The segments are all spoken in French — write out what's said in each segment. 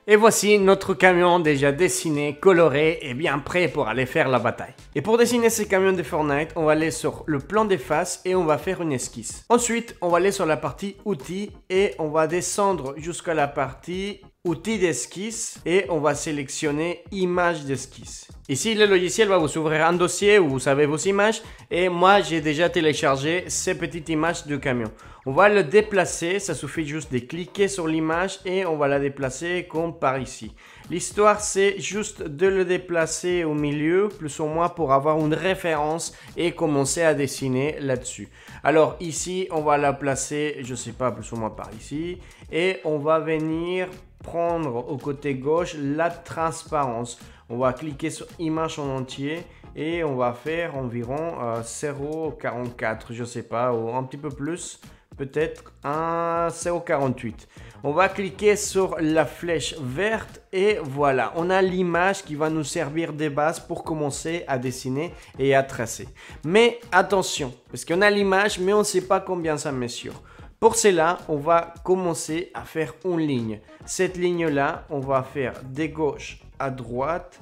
Et voici notre camion déjà dessiné, coloré et bien prêt pour aller faire la bataille. Et pour dessiner ce camion de Fortnite, on va aller sur le plan des faces et on va faire une esquisse. Ensuite, on va aller sur la partie outils et on va descendre jusqu'à la partie outils d'esquisse et on va sélectionner images d'esquisse. Ici, le logiciel va vous ouvrir un dossier où vous avez vos images et moi, j'ai déjà téléchargé ces petites images de camion. On va le déplacer, ça suffit juste de cliquer sur l'image et on va la déplacer comme par ici. L'histoire, c'est juste de le déplacer au milieu, plus ou moins pour avoir une référence et commencer à dessiner là-dessus. Alors ici, on va la placer, je sais pas, plus ou moins par ici. Et on va venir prendre au côté gauche la transparence. On va cliquer sur image en entier et on va faire environ 0,44, je sais pas, ou un petit peu plus. Peut-être un 0,48. On va cliquer sur la flèche verte et voilà, on a l'image qui va nous servir de base pour commencer à dessiner et à tracer. Mais attention, parce qu'on a l'image, mais on ne sait pas combien ça mesure. Pour cela, on va commencer à faire une ligne. Cette ligne-là, on va faire de gauche à droite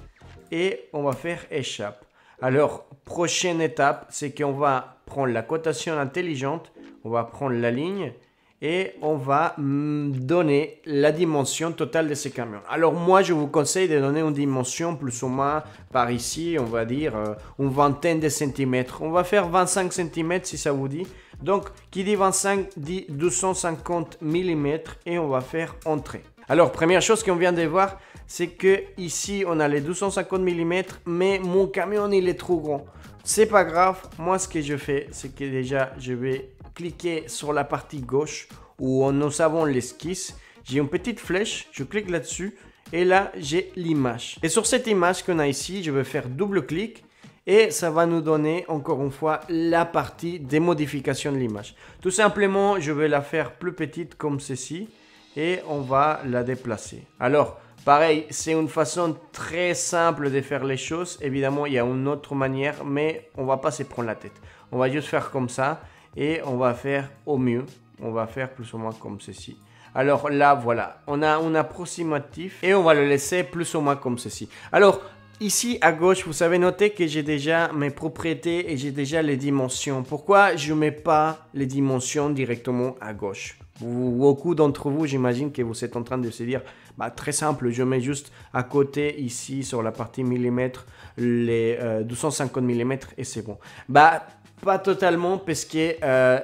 et on va faire échappe. Alors, prochaine étape, c'est qu'on va prendre la cotation intelligente. On va prendre la ligne et on va donner la dimension totale de ce camion. Alors moi, je vous conseille de donner une dimension plus ou moins par ici, on va dire une vingtaine de centimètres. On va faire 25 cm si ça vous dit. Donc, qui dit 25 dit 250 mm et on va faire entrée. Alors, première chose qu'on vient de voir, c'est que ici, on a les 250 mm, mais mon camion, il est trop grand. C'est pas grave. Moi, ce que je fais, c'est que déjà, je vais cliquer sur la partie gauche où nous avons l'esquisse. J'ai une petite flèche, je clique là-dessus et là, j'ai l'image. Et sur cette image qu'on a ici, je vais faire double clic et ça va nous donner encore une fois la partie des modifications de l'image. Tout simplement, je vais la faire plus petite comme ceci et on va la déplacer. Alors, pareil, c'est une façon très simple de faire les choses. Évidemment, il y a une autre manière, mais on va pas se prendre la tête. On va juste faire comme ça et on va faire au mieux. On va faire plus ou moins comme ceci. Alors là, voilà, on a un approximatif et on va le laisser plus ou moins comme ceci. Alors, ici à gauche, vous savez noter que j'ai déjà mes propriétés et j'ai déjà les dimensions. Pourquoi je ne mets pas les dimensions directement à gauche? Beaucoup d'entre vous, j'imagine que vous êtes en train de se dire, bah, très simple, je mets juste à côté ici sur la partie millimètres les 250 mm et c'est bon. Bah, pas totalement parce que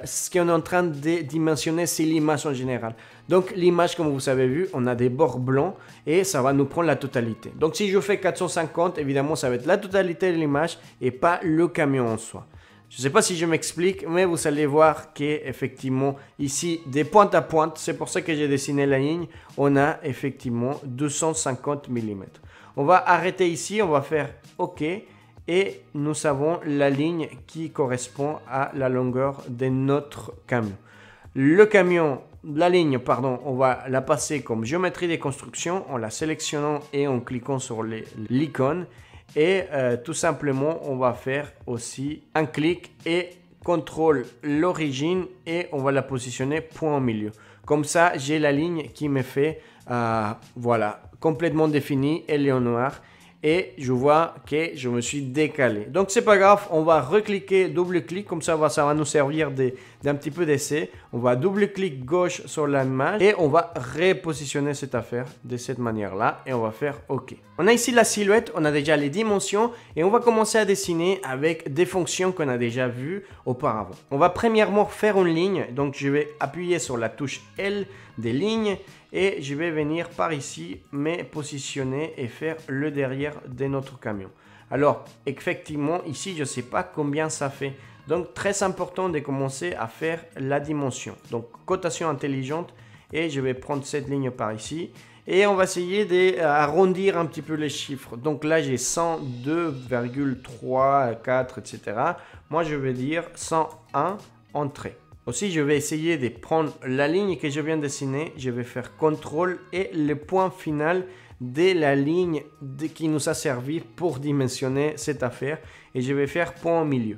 ce qu'on est en train de dimensionner, c'est l'image en général. Donc l'image, comme vous avez vu, on a des bords blancs et ça va nous prendre la totalité. Donc si je fais 450, évidemment, ça va être la totalité de l'image et pas le camion en soi. Je ne sais pas si je m'explique, mais vous allez voir qu'effectivement, ici, des pointes à pointe, c'est pour ça que j'ai dessiné la ligne, on a effectivement 250 mm. On va arrêter ici, on va faire OK et nous avons la ligne qui correspond à la longueur de notre camion. Le camion, la ligne, pardon, on va la passer comme géométrie des constructions en la sélectionnant et en cliquant sur l'icône. Et tout simplement, on va faire aussi un clic et contrôle l'origine et on va la positionner point au milieu. Comme ça, j'ai la ligne qui me fait, voilà, complètement définie, elle est en noir. Et je vois que je me suis décalé. Donc, c'est pas grave, on va recliquer, double-clic, comme ça va nous servir d'un petit peu d'essai. On va double-clic gauche sur l'image et on va repositionner cette affaire de cette manière-là et on va faire OK. On a ici la silhouette, on a déjà les dimensions et on va commencer à dessiner avec des fonctions qu'on a déjà vues auparavant. On va premièrement faire une ligne, donc je vais appuyer sur la touche L des lignes et je vais venir par ici me positionner et faire le derrière de notre camion. Alors effectivement ici je ne sais pas combien ça fait, donc très important de commencer à faire la dimension. Donc cotation intelligente et je vais prendre cette ligne par ici et on va essayer d'arrondir un petit peu les chiffres. Donc là j'ai 102,3, 4 etc. Moi je vais dire 101 entrée. Aussi, je vais essayer de prendre la ligne que je viens de dessiner. Je vais faire CTRL et le point final de la ligne qui nous a servi pour dimensionner cette affaire. Et je vais faire point au milieu.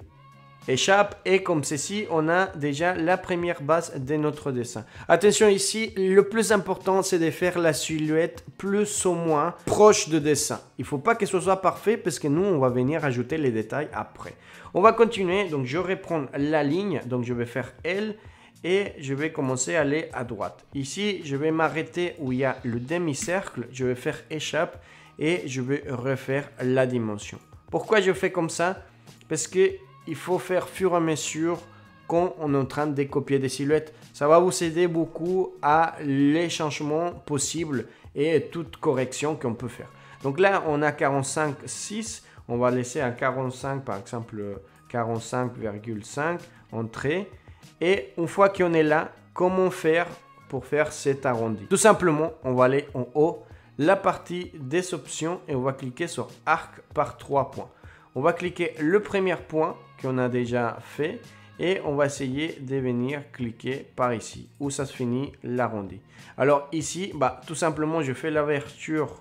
échappe et comme ceci, on a déjà la première base de notre dessin. Attention ici, le plus important, c'est de faire la silhouette plus ou moins proche de dessin. Il ne faut pas que ce soit parfait parce que nous, on va venir ajouter les détails après. On va continuer, donc je reprends la ligne, donc je vais faire L et je vais commencer à aller à droite. Ici, je vais m'arrêter où il y a le demi-cercle, je vais faire échappe et je vais refaire la dimension. Pourquoi je fais comme ça? Parce que il faut faire fur et à mesure quand on est en train de copier des silhouettes. Ça va vous aider beaucoup à les changements possibles et toute correction qu'on peut faire. Donc là, on a 45,6. On va laisser un 45, par exemple 45,5 entrée. Et une fois qu'on est là, comment faire pour faire cet arrondi? Tout simplement, on va aller en haut, la partie des options et on va cliquer sur arc par 3 points. On va cliquer le premier point qu'on a déjà fait et on va essayer de venir cliquer par ici où ça se finit l'arrondi. Alors ici, tout simplement, je fais l'ouverture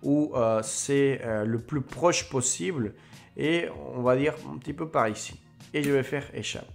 où c'est le plus proche possible et on va dire un petit peu par ici. Et je vais faire échappe.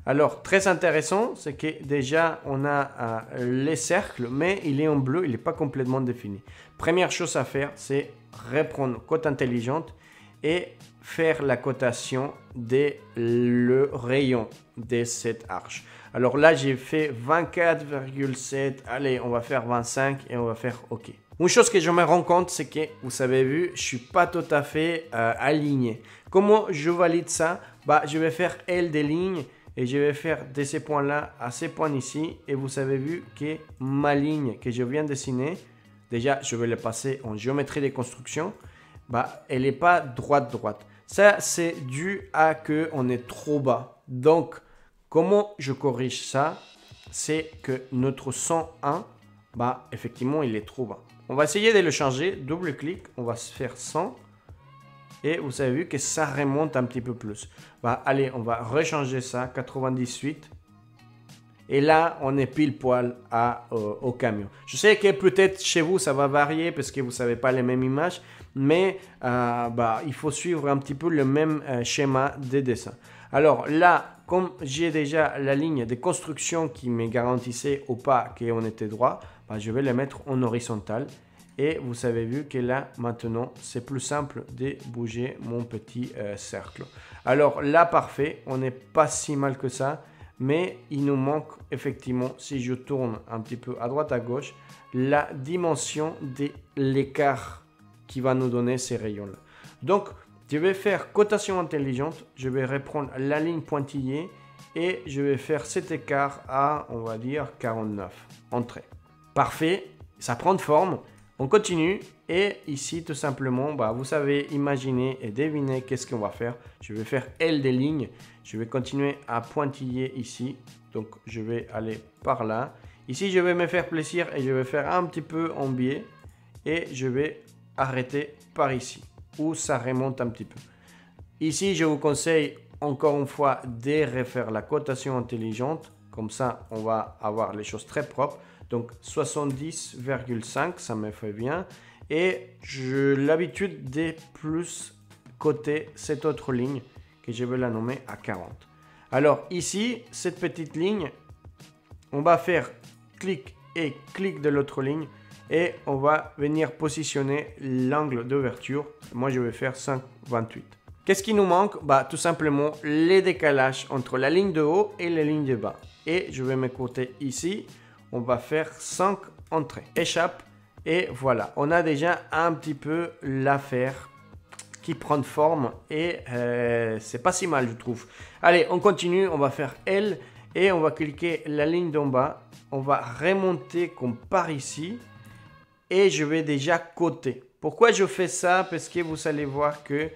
Alors, très intéressant, c'est que déjà, on a les cercles, mais il est en bleu, il n'est pas complètement défini. Première chose à faire, c'est reprendre cote intelligente et faire la cotation de le rayon de cette arche. Alors là, j'ai fait 24,7. Allez, on va faire 25 et on va faire OK. Une chose que je me rends compte, c'est que, vous avez vu, je ne suis pas tout à fait aligné. Comment je valide ça? Je vais faire L des lignes et je vais faire de ces points-là à ces points ici. Et vous avez vu que ma ligne que je viens de dessiner, déjà, je vais le passer en géométrie des constructions. Elle n'est pas droite. Ça, c'est dû à qu'on est trop bas. Donc, comment je corrige ça? C'est que notre 101, effectivement, il est trop bas. On va essayer de le changer. Double-clic, on va se faire 100. Et vous avez vu que ça remonte un petit peu plus. Allez, on va rechanger ça, 98. Et là, on est pile poil au camion. Je sais que peut-être chez vous, ça va varier parce que vous ne savez pas les mêmes images. Mais il faut suivre un petit peu le même schéma de dessin. Alors là, comme j'ai déjà la ligne de construction qui me garantissait ou pas qu'on était droit, je vais le mettre en horizontal. Et vous avez vu que là, maintenant, c'est plus simple de bouger mon petit cercle. Alors là, parfait, on n'est pas si mal que ça. Mais il nous manque effectivement, si je tourne un petit peu à droite à gauche, la dimension de l'écart qui va nous donner ces rayons-là. Donc, je vais faire cotation intelligente. Je vais reprendre la ligne pointillée et je vais faire cet écart à, on va dire, 49. Entrée. Parfait, ça prend de forme. On continue et ici, tout simplement, vous savez imaginer et deviner qu'est-ce qu'on va faire. Je vais faire L des lignes. Je vais continuer à pointiller ici. Donc, je vais aller par là. Ici, je vais me faire plaisir et je vais faire un petit peu en biais. Et je vais arrêter par ici, où ça remonte un petit peu. Ici, je vous conseille encore une fois de refaire la cotation intelligente. Comme ça, on va avoir les choses très propres. Donc 70,5, ça me fait bien. Et j'ai l'habitude de plus coter cette autre ligne que je vais la nommer à 40. Alors ici, cette petite ligne, on va faire clic et clic de l'autre ligne. Et on va venir positionner l'angle d'ouverture. Moi, je vais faire 5,28. Qu'est-ce qui nous manque? Tout simplement les décalages entre la ligne de haut et la ligne de bas. Et je vais m'écouter ici. On va faire 5 entrées. Échappe. Et voilà. On a déjà un petit peu l'affaire qui prend forme. Et c'est pas si mal, je trouve. Allez, on continue. On va faire L. Et on va cliquer la ligne d'en bas. On va remonter comme par ici. Et je vais déjà coter. Pourquoi je fais ça? Parce que vous allez voir que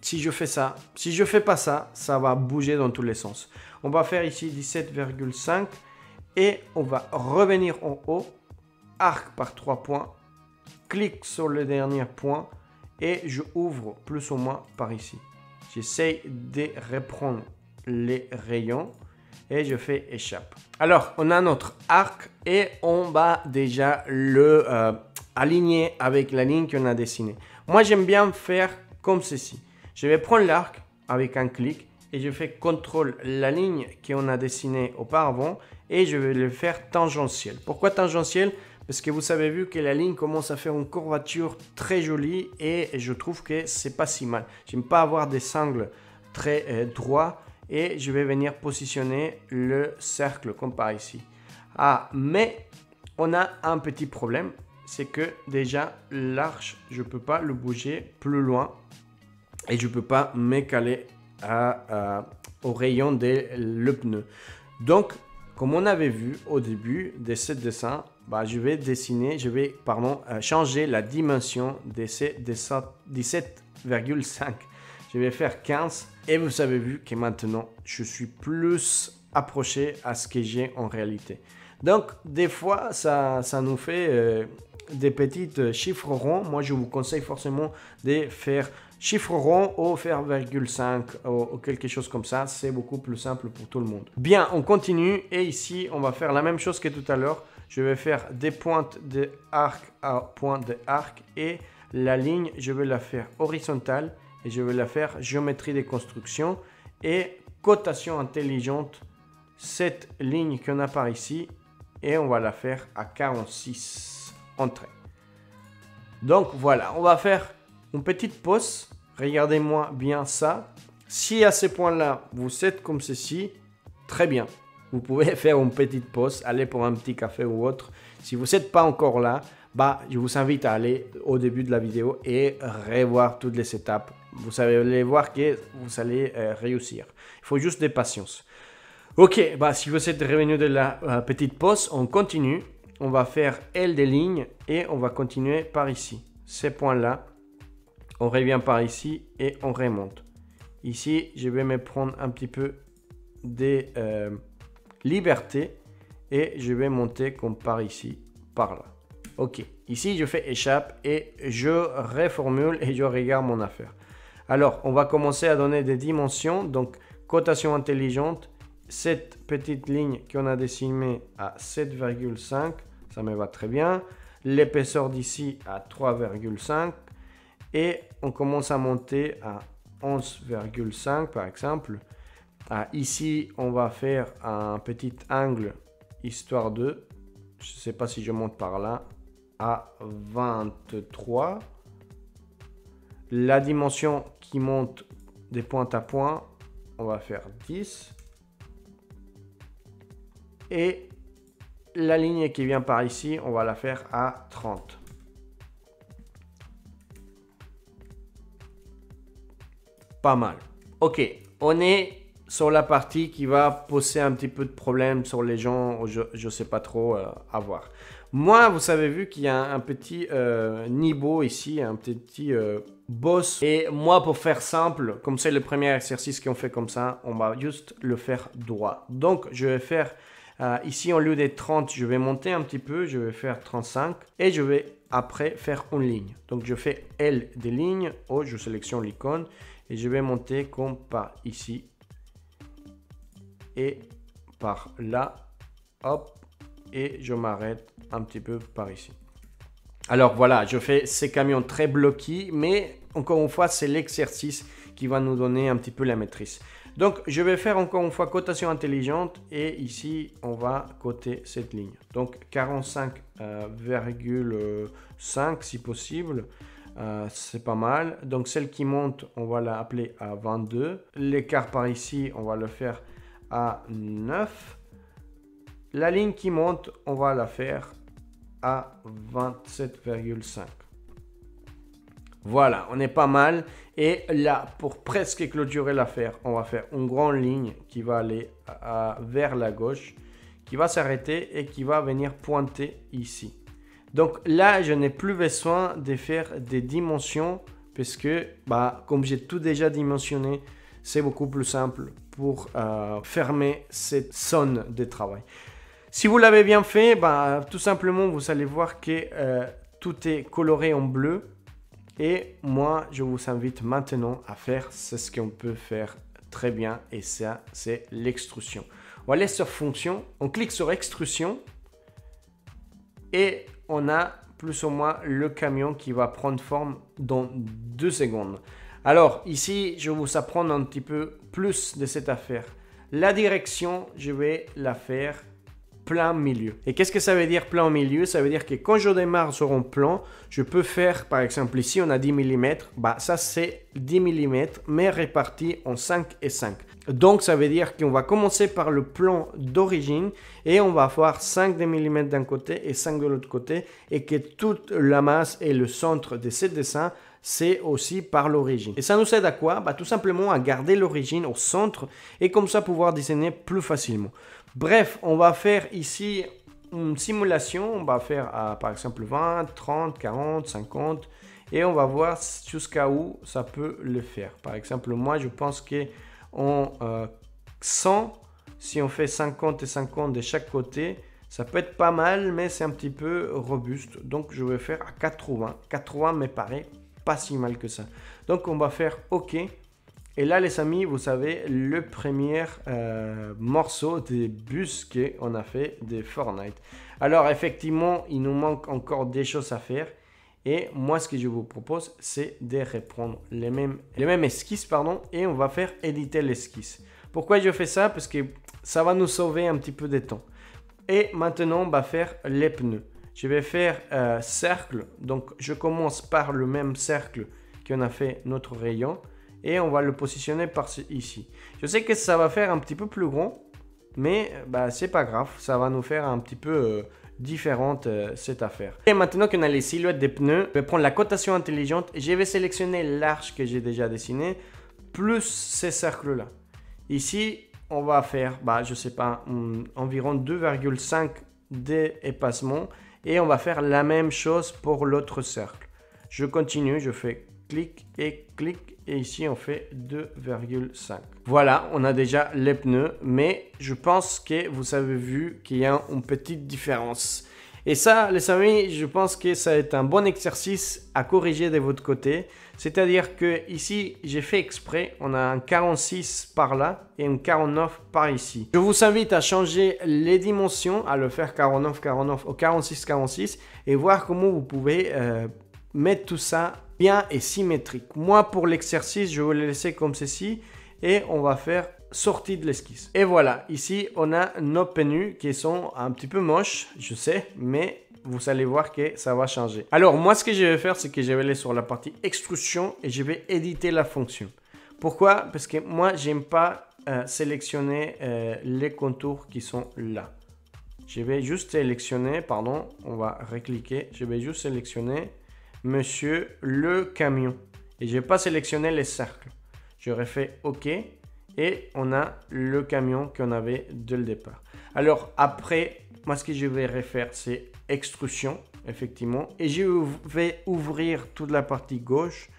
si je fais ça, si je fais pas ça, ça va bouger dans tous les sens. On va faire ici 17,5 et on va revenir en haut, arc par 3 points, clique sur le dernier point et je ouvre plus ou moins par ici. J'essaye de reprendre les rayons. Et je fais échappe. Alors, on a notre arc et on va déjà le aligner avec la ligne qu'on a dessinée. Moi, j'aime bien faire comme ceci. Je vais prendre l'arc, avec un clic et je fais CTRL la ligne qu'on a dessinée auparavant et je vais le faire tangentiel. Pourquoi tangentiel? Parce que vous avez vu que la ligne commence à faire une courbature très jolie et je trouve que c'est pas si mal. J'aime pas avoir des angles très droits et je vais venir positionner le cercle comme par ici. Ah, mais on a un petit problème, c'est que déjà l'arche, je peux pas le bouger plus loin et je peux pas me caler au rayon de le pneu. Donc, comme on avait vu au début de ce dessin, je vais changer la dimension de ces 17,5. Je vais faire 15 et vous avez vu que maintenant, je suis plus approché à ce que j'ai en réalité. Donc, des fois, ça nous fait des petits chiffres ronds. Moi, je vous conseille forcément de faire chiffre rond ou faire 0,5 ou quelque chose comme ça. C'est beaucoup plus simple pour tout le monde. Bien, on continue et ici, on va faire la même chose que tout à l'heure. Je vais faire des pointes de arc à point de arc et la ligne, je vais la faire horizontale et je vais la faire géométrie des constructions et cotation intelligente. Cette ligne qu'on a par ici et on va la faire à 46 entrées. Donc voilà, on va faire une petite pause. Regardez-moi bien ça. Si à ce point-là, vous êtes comme ceci, très bien. Vous pouvez faire une petite pause, aller pour un petit café ou autre. Si vous n'êtes pas encore là, je vous invite à aller au début de la vidéo et revoir toutes les étapes. Vous allez voir que vous allez réussir. Il faut juste de patience. Ok, si vous êtes revenu de la petite pause, on continue. On va faire L des lignes et on va continuer par ici. Ces points-là, on revient par ici et on remonte. Ici, je vais me prendre un petit peu de liberté et je vais monter comme par ici, par là. Ok, ici, je fais échappe et je reformule et je regarde mon affaire. Alors, on va commencer à donner des dimensions. Donc, cotation intelligente. Cette petite ligne qu'on a dessinée à 7,5, ça me va très bien. L'épaisseur d'ici à 3,5 et on commence à monter à 11,5 par exemple. Ici, on va faire un petit angle histoire de, je ne sais pas si je monte par là, à 23. La dimension qui monte des points à points, on va faire 10. Et la ligne qui vient par ici, on va la faire à 30. Pas mal. Ok, on est sur la partie qui va poser un petit peu de problème sur les gens, je ne sais pas trop à voir. Moi, vous avez vu qu'il y a un petit niveau ici, un petit boss. Et moi, pour faire simple, comme c'est le premier exercice qu'on fait comme ça, on va juste le faire droit. Donc, je vais faire ici, au lieu des 30, je vais monter un petit peu, je vais faire 35 et je vais après faire une ligne. Donc, je fais L des lignes, je sélectionne l'icône et je vais monter comme par ici et par là, hop, et je m'arrête un petit peu par ici. Alors voilà, je fais ces camions très bloqués, mais encore une fois, c'est l'exercice qui va nous donner un petit peu la maîtrise. Donc, je vais faire encore une fois cotation intelligente et ici, on va coter cette ligne. Donc, 45,5 si possible. C'est pas mal. Donc, celle qui monte, on va l'appeler à 22. L'écart par ici, on va le faire à 9. La ligne qui monte, on va la faire à 27,5. Voilà, on est pas mal. Et là, pour presque clôturer l'affaire, on va faire une grande ligne qui va aller vers la gauche, qui va s'arrêter et qui va venir pointer ici. Donc là, je n'ai plus besoin de faire des dimensions parce que, comme j'ai tout déjà dimensionné, c'est beaucoup plus simple pour fermer cette zone de travail. Si vous l'avez bien fait, tout simplement, vous allez voir que tout est coloré en bleu. Et moi, je vous invite maintenant à faire ce qu'on peut faire très bien. Et ça, c'est l'extrusion. On va aller sur fonction, on clique sur extrusion. Et on a plus ou moins le camion qui va prendre forme dans 2 secondes. Alors ici, je vais vous apprendre un petit peu plus de cette affaire. La direction, je vais la faire plein milieu. Et qu'est-ce que ça veut dire plein milieu? Ça veut dire que quand je démarre sur un plan, je peux faire, par exemple ici on a 10 mm, bah ça c'est 10 mm mais réparti en 5 et 5. Donc ça veut dire qu'on va commencer par le plan d'origine et on va avoir 5 mm d'un côté et 5 de l'autre côté et que toute la masse et le centre de ce dessin c'est aussi par l'origine. Et ça nous aide à quoi? Bah, tout simplement à garder l'origine au centre et comme ça pouvoir dessiner plus facilement. Bref, on va faire ici une simulation. On va faire par exemple 20, 30, 40, 50 et on va voir jusqu'à où ça peut le faire. Par exemple, moi je pense qu'en 100, si on fait 50 et 50 de chaque côté, ça peut être pas mal, mais c'est un petit peu robuste. Donc je vais faire à 80. 80 me paraît pas si mal que ça. Donc on va faire OK. Et là les amis, vous savez, le premier morceau des bus qu'on a fait de Fortnite. Alors effectivement, il nous manque encore des choses à faire. Et moi ce que je vous propose, c'est de reprendre les mêmes esquisses, et on va faire éditer l'esquisse. Pourquoi je fais ça? Parce que ça va nous sauver un petit peu de temps. Et maintenant, on va faire les pneus. Je vais faire cercle, donc je commence par le même cercle qu'on a fait notre rayon et on va le positionner par ici. Je sais que ça va faire un petit peu plus grand, mais c'est pas grave, ça va nous faire un petit peu différente cette affaire. Et maintenant qu'on a les silhouettes des pneus, je vais prendre la cotation intelligente et je vais sélectionner l'arche que j'ai déjà dessinée plus ces cercles là. Ici, on va faire, je sais pas, environ 2,5 d'espacement. Et on va faire la même chose pour l'autre cercle. Je continue, je fais clic. Et ici on fait 2,5. Voilà, on a déjà les pneus. Mais je pense que vous avez vu qu'il y a une petite différence. Et ça, les amis, je pense que ça va être un bon exercice à corriger de votre côté. C'est-à-dire que ici, j'ai fait exprès, on a un 46 par là et un 49 par ici. Je vous invite à changer les dimensions, à le faire 49-49 ou 46-46 et voir comment vous pouvez mettre tout ça bien et symétrique. Moi, pour l'exercice, je vais le laisser comme ceci et on va faire sortie de l'esquisse. Et voilà, ici, on a nos pneus qui sont un petit peu moches, je sais, mais vous allez voir que ça va changer. Alors, moi, ce que je vais faire, c'est que je vais aller sur la partie extrusion et je vais éditer la fonction. Pourquoi? Parce que moi, j'aime pas sélectionner les contours qui sont là. Je vais juste sélectionner, pardon, on va recliquer. Je vais juste sélectionner, monsieur, le camion. Et je vais pas sélectionner les cercles. Je refais OK. Et on a le camion qu'on avait dès le départ. Alors après, moi ce que je vais refaire, c'est extrusion, effectivement. Et je vais ouvrir toute la partie gauche.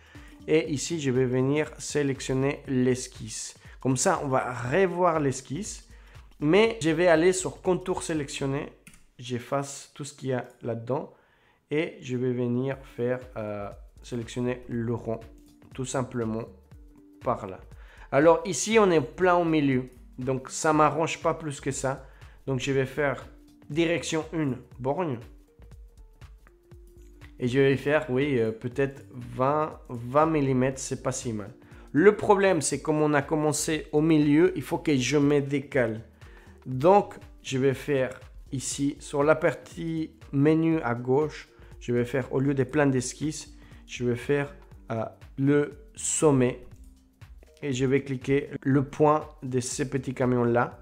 Et ici, je vais venir sélectionner l'esquisse. Comme ça, on va revoir l'esquisse. Mais je vais aller sur contour sélectionné. J'efface tout ce qu'il y a là-dedans. Et je vais venir faire sélectionner le rond. Tout simplement par là. Alors ici, on est plein au milieu. Donc ça ne m'arrange pas plus que ça. Donc je vais faire direction 1, borgne. Et je vais faire, oui, peut-être 20 mm, c'est pas si mal. Le problème, c'est comme on a commencé au milieu, il faut que je me décale. Donc, je vais faire ici, sur la partie menu à gauche, je vais faire, au lieu des plans d'esquisse, je vais faire le sommet. Et je vais cliquer le point de ces petits camions là.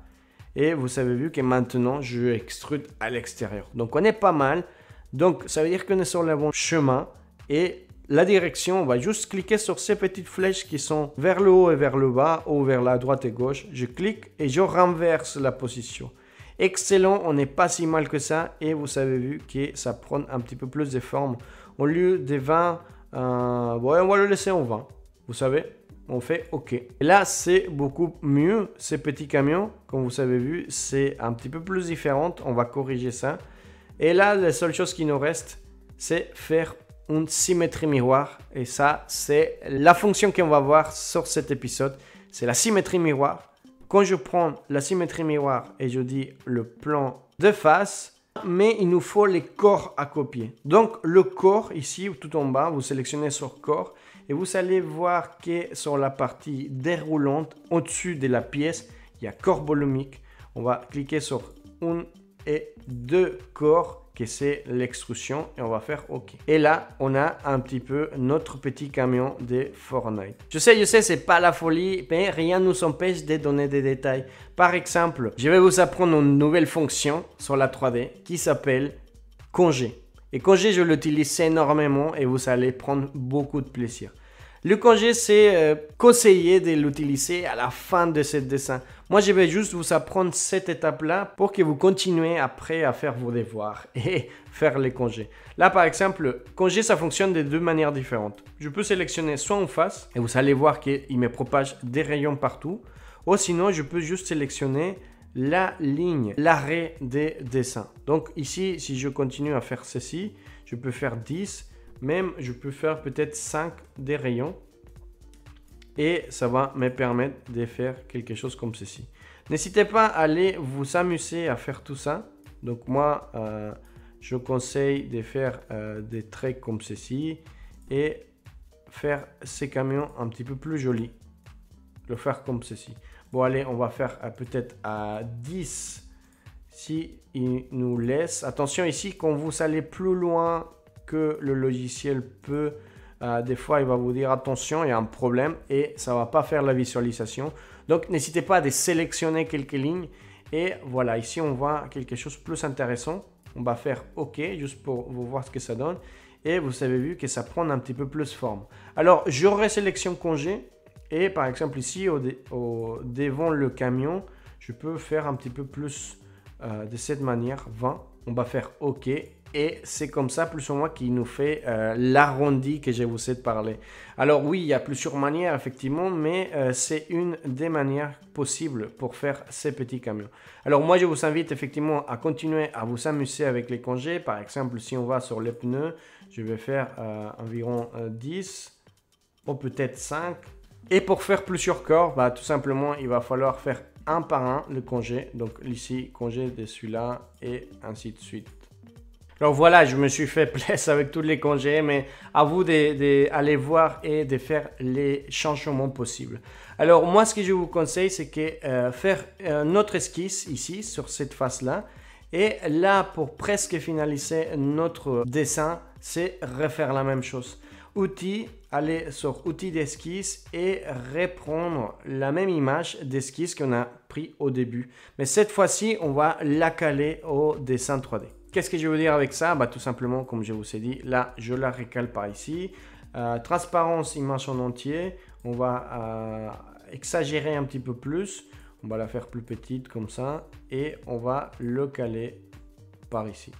Et vous avez vu que maintenant, je extrude à l'extérieur. Donc, on est pas mal. Donc, ça veut dire qu'on est sur le bon chemin. Et la direction, on va juste cliquer sur ces petites flèches qui sont vers le haut et vers le bas, ou vers la droite et gauche. Je clique et je renverse la position. Excellent, on n'est pas si mal que ça. Et vous avez vu que ça prend un petit peu plus de forme. Au lieu de 20, ouais, on va le laisser en 20. Vous savez, on fait OK. Et là, c'est beaucoup mieux. Ces petits camions, comme vous avez vu, c'est un petit peu plus différent. On va corriger ça. Et là, la seule chose qui nous reste, c'est faire une symétrie miroir. Et ça, c'est la fonction qu'on va voir sur cet épisode. C'est la symétrie miroir. Quand je prends la symétrie miroir et je dis le plan de face, Mais il nous faut les corps à copier. Donc le corps ici, tout en bas, vous sélectionnez sur corps et vous allez voir que sur la partie déroulante, au-dessus de la pièce, il y a corps volumique. On va cliquer sur un et deux corps, que c'est l'extrusion, et on va faire OK. Et là, on a un petit peu notre petit camion de Fortnite. Je sais, c'est pas la folie, mais rien ne nous empêche de donner des détails. Par exemple, je vais vous apprendre une nouvelle fonction sur la 3D qui s'appelle congé. Et congé, je l'utilise énormément et vous allez prendre beaucoup de plaisir. Le congé, c'est conseillé de l'utiliser à la fin de ce dessin. Moi, je vais juste vous apprendre cette étape-là pour que vous continuez après à faire vos devoirs et faire les congés. Là, par exemple, congé, ça fonctionne de deux manières différentes. Je peux sélectionner soit en face et vous allez voir qu'il me propage des rayons partout. Ou sinon, je peux juste sélectionner la ligne, l'arrêt des dessins. Donc ici, si je continue à faire ceci, je peux faire 10. Même, je peux faire peut-être 5 des rayons et ça va me permettre de faire quelque chose comme ceci. N'hésitez pas à aller vous amuser à faire tout ça. Donc moi, je conseille de faire des traits comme ceci et faire ces camions un petit peu plus jolis. Le faire comme ceci. Bon, allez, on va faire peut-être à 10 si il nous laisse. Attention ici, quand vous allez plus loin que le logiciel peut, des fois il va vous dire attention, il y a un problème et ça va pas faire la visualisation. Donc n'hésitez pas à sélectionner quelques lignes et voilà, ici on voit quelque chose de plus intéressant. On va faire OK juste pour vous voir ce que ça donne et vous avez vu que ça prend un petit peu plus forme. Alors je resélectionne congé et par exemple ici devant le camion, je peux faire un petit peu plus de cette manière, 20. On va faire OK. Et c'est comme ça, plus ou moins, qu'il nous fait l'arrondi que je vous ai parlé. Alors oui, il y a plusieurs manières, effectivement, mais c'est une des manières possibles pour faire ces petits camions. Alors moi, je vous invite effectivement à continuer à vous amuser avec les congés. Par exemple, si on va sur les pneus, je vais faire environ 10, ou peut-être 5. Et pour faire plusieurs corps, bah, tout simplement, il va falloir faire un par un le congé. Donc ici, congé de celui-là et ainsi de suite. Alors voilà, je me suis fait plaisir avec tous les congés, mais à vous d'aller voir et de faire les changements possibles. Alors moi, ce que je vous conseille, c'est que faire notre esquisse ici, sur cette face-là. Et là, pour presque finaliser notre dessin, c'est refaire la même chose. Outils, aller sur outils d'esquisse et reprendre la même image d'esquisse qu'on a pris au début. Mais cette fois-ci, on va la caler au dessin 3D. Qu'est-ce que je veux dire avec ça? Bah, tout simplement, comme je vous ai dit, là, je la recale par ici. Transparence image en entier. On va exagérer un petit peu plus. On va la faire plus petite comme ça. Et on va le caler par ici.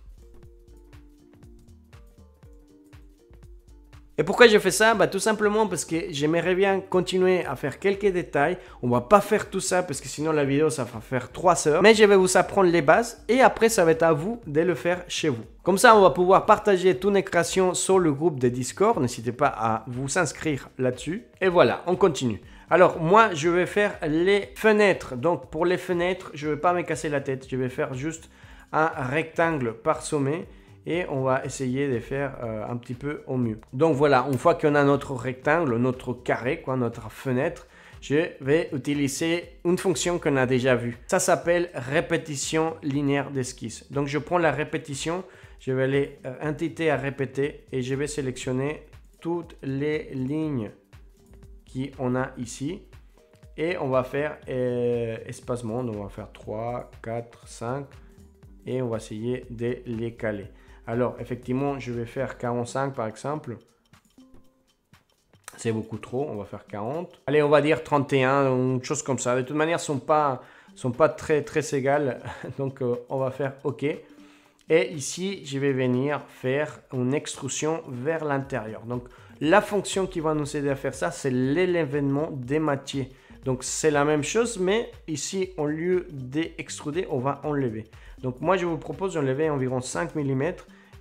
Et pourquoi je fais ça? Bah, tout simplement parce que j'aimerais bien continuer à faire quelques détails. On va pas faire tout ça parce que sinon la vidéo ça va faire 3 heures. Mais je vais vous apprendre les bases et après ça va être à vous de le faire chez vous. Comme ça on va pouvoir partager toutes nos créations sur le groupe de Discord. N'hésitez pas à vous inscrire là-dessus. Et voilà, on continue. Alors moi je vais faire les fenêtres. Donc pour les fenêtres, je ne vais pas me casser la tête. Je vais faire juste un rectangle par sommet. Et on va essayer de faire un petit peu au mieux. Donc voilà, une fois qu'on a notre rectangle, notre carré, quoi, notre fenêtre, je vais utiliser une fonction qu'on a déjà vue. Ça s'appelle répétition linéaire d'esquisse. Donc je prends la répétition, je vais aller entité à répéter et je vais sélectionner toutes les lignes qu'on a ici. Et on va faire espacement, on va faire 3, 4, 5 et on va essayer de les caler. Alors, effectivement, je vais faire 45 par exemple. C'est beaucoup trop, on va faire 40. Allez, on va dire 31, une chose comme ça. De toute manière, sont pas très égales. Donc, on va faire OK. Et ici, je vais venir faire une extrusion vers l'intérieur. Donc, la fonction qui va nous aider à faire ça, c'est l'événement dématillé. Donc, c'est la même chose, mais ici, au lieu d'extruder, on va enlever. Donc, moi, je vous propose d'enlever environ 5 mm.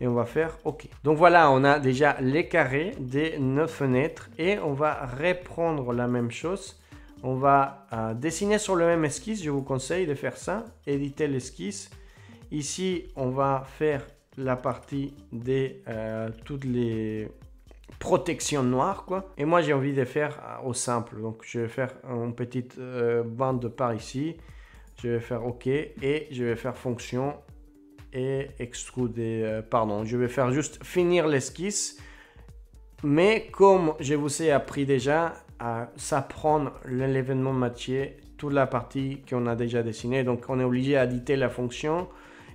Et on va faire OK. Donc voilà, on a déjà les carrés de nos fenêtres. Et on va reprendre la même chose. On va dessiner sur le même esquisse. Je vous conseille de faire ça. Éditer l'esquisse. Ici, on va faire la partie des toutes les protections noires, quoi. Et moi, j'ai envie de faire au simple. Donc, je vais faire une petite bande par ici. Je vais faire OK et je vais faire fonction et extruder. Pardon, je vais faire juste finir l'esquisse. Mais comme je vous ai appris déjà, ça prend l'événement matière, toute la partie qu'on a déjà dessinée. Donc, on est obligé d'éditer la fonction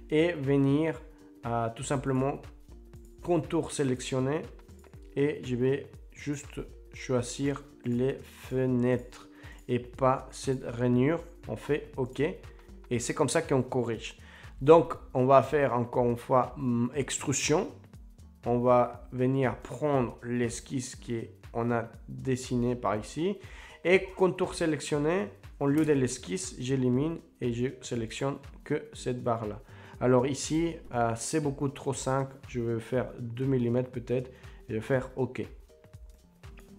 et venir tout simplement contour sélectionné. Et je vais juste choisir les fenêtres et pas cette rainure. On fait OK et c'est comme ça qu'on corrige. Donc on va faire encore une fois extrusion. On va venir prendre l'esquisse qu'on a dessiné par ici et contour sélectionné. Au lieu de l'esquisse, j'élimine et je sélectionne que cette barre là. Alors ici c'est beaucoup trop 5, je vais faire 2 mm peut-être. Je vais faire OK.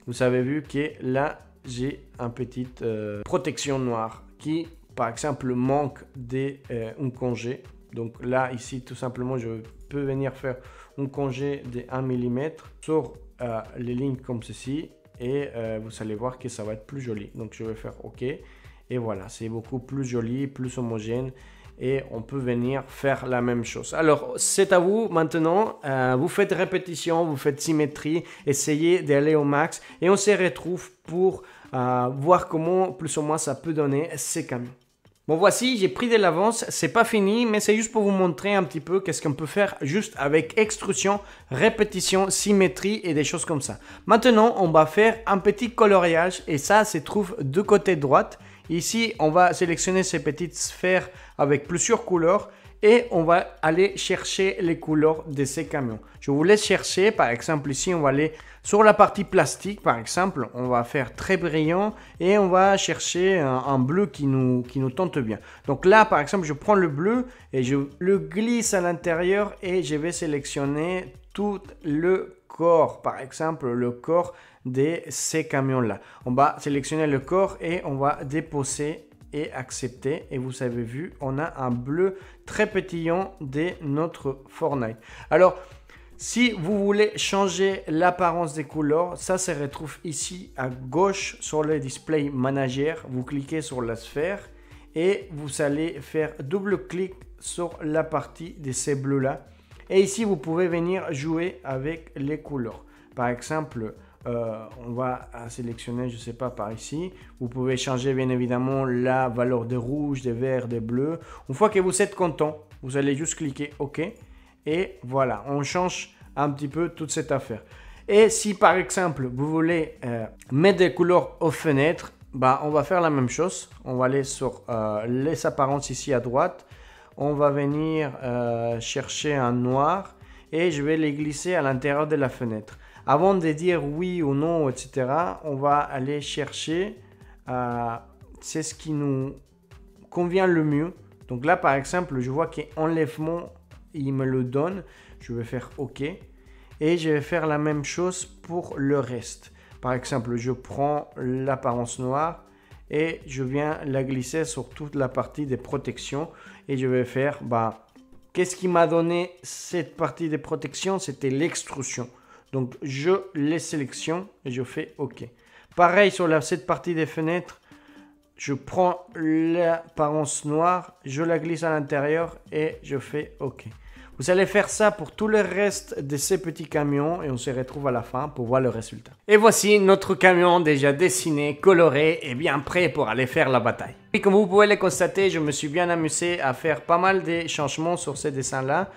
Vous avez vu que là, j'ai une petite protection noire qui, par exemple, manque d'un congé. Donc là, ici, tout simplement, je peux venir faire un congé de 1 mm sur les lignes comme ceci. Et vous allez voir que ça va être plus joli. Donc, je vais faire OK. Et voilà, c'est beaucoup plus joli, plus homogène. Et on peut venir faire la même chose. Alors, c'est à vous maintenant. Vous faites répétition, vous faites symétrie, essayez d'aller au max. Et on se retrouve pour voir comment, plus ou moins, ça peut donner ces camions. Bon, voici, j'ai pris de l'avance. C'est pas fini, mais c'est juste pour vous montrer un petit peu qu'est-ce qu'on peut faire juste avec extrusion, répétition, symétrie et des choses comme ça. Maintenant, on va faire un petit coloriage et ça se trouve du côté droite. Ici, on va sélectionner ces petites sphères avec plusieurs couleurs et on va aller chercher les couleurs de ces camions. Je vous laisse chercher. Par exemple, ici, on va aller sur la partie plastique. Par exemple, on va faire très brillant et on va chercher un bleu qui nous tente bien. Donc là, par exemple, je prends le bleu et je le glisse à l'intérieur et je vais sélectionner tout le corps. Par exemple, le corps de ces camions-là. On va sélectionner le corps et on va déposer et accepter. Et vous avez vu, on a un bleu très pétillant de notre Fortnite. Alors, si vous voulez changer l'apparence des couleurs, ça se retrouve ici à gauche sur le display manager. Vous cliquez sur la sphère et vous allez faire double-clic sur la partie de ces bleus-là. Et ici, vous pouvez venir jouer avec les couleurs. Par exemple, on va sélectionner, je ne sais pas, par ici. Vous pouvez changer bien évidemment la valeur de rouge, de vert, de bleu. Une fois que vous êtes content, vous allez juste cliquer OK. Et voilà, on change un petit peu toute cette affaire. Et si par exemple, vous voulez mettre des couleurs aux fenêtres, bah, on va faire la même chose. On va aller sur les apparences ici à droite. On va venir chercher un noir et je vais les glisser à l'intérieur de la fenêtre. Avant de dire oui ou non, etc., on va aller chercher c'est ce qui nous convient le mieux. Donc là, par exemple, je vois qu'enlèvement, il me le donne. Je vais faire OK. Et je vais faire la même chose pour le reste. Par exemple, je prends l'apparence noire et je viens la glisser sur toute la partie des protections. Et je vais faire, qu'est-ce qui m'a donné cette partie de protection? C'était l'extrusion. Donc, je les sélectionne et je fais OK. Pareil sur cette partie des fenêtres, je prends l'apparence noire, je la glisse à l'intérieur et je fais OK. Vous allez faire ça pour tout le reste de ces petits camions et on se retrouve à la fin pour voir le résultat. Et voici notre camion déjà dessiné, coloré et bien prêt pour aller faire la bataille. Et comme vous pouvez le constater, je me suis bien amusé à faire pas mal de changements sur ces dessins-là.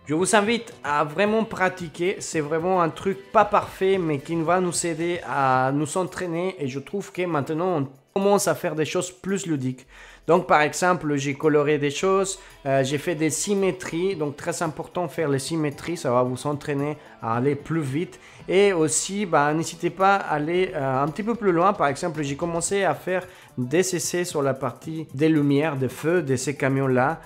Je vous invite à vraiment pratiquer. C'est vraiment un truc pas parfait, mais qui va nous aider à nous entraîner. Et je trouve que maintenant, on commence à faire des choses plus ludiques. Donc, par exemple, j'ai coloré des choses, j'ai fait des symétries. Donc, très important, faire les symétries. Ça va vous entraîner à aller plus vite. Et aussi, n'hésitez pas à aller un petit peu plus loin. Par exemple, j'ai commencé à faire des essais sur la partie des lumières, des feux de ces camions-là.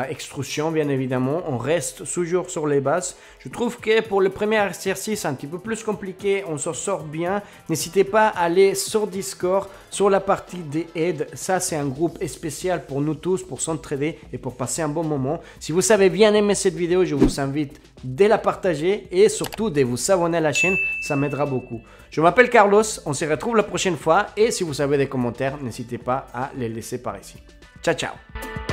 Extrusion, bien évidemment. On reste toujours sur les bases. Je trouve que pour le premier exercice un petit peu plus compliqué, on s'en sort bien. N'hésitez pas à aller sur Discord, sur la partie des aides. Ça, c'est un groupe spécial pour nous tous, pour s'entraider et pour passer un bon moment. Si vous avez bien aimé cette vidéo, je vous invite de la partager et surtout de vous abonner à la chaîne, ça m'aidera beaucoup. Je m'appelle Carlos, on se retrouve la prochaine fois et si vous avez des commentaires, n'hésitez pas à les laisser par ici. Ciao, ciao!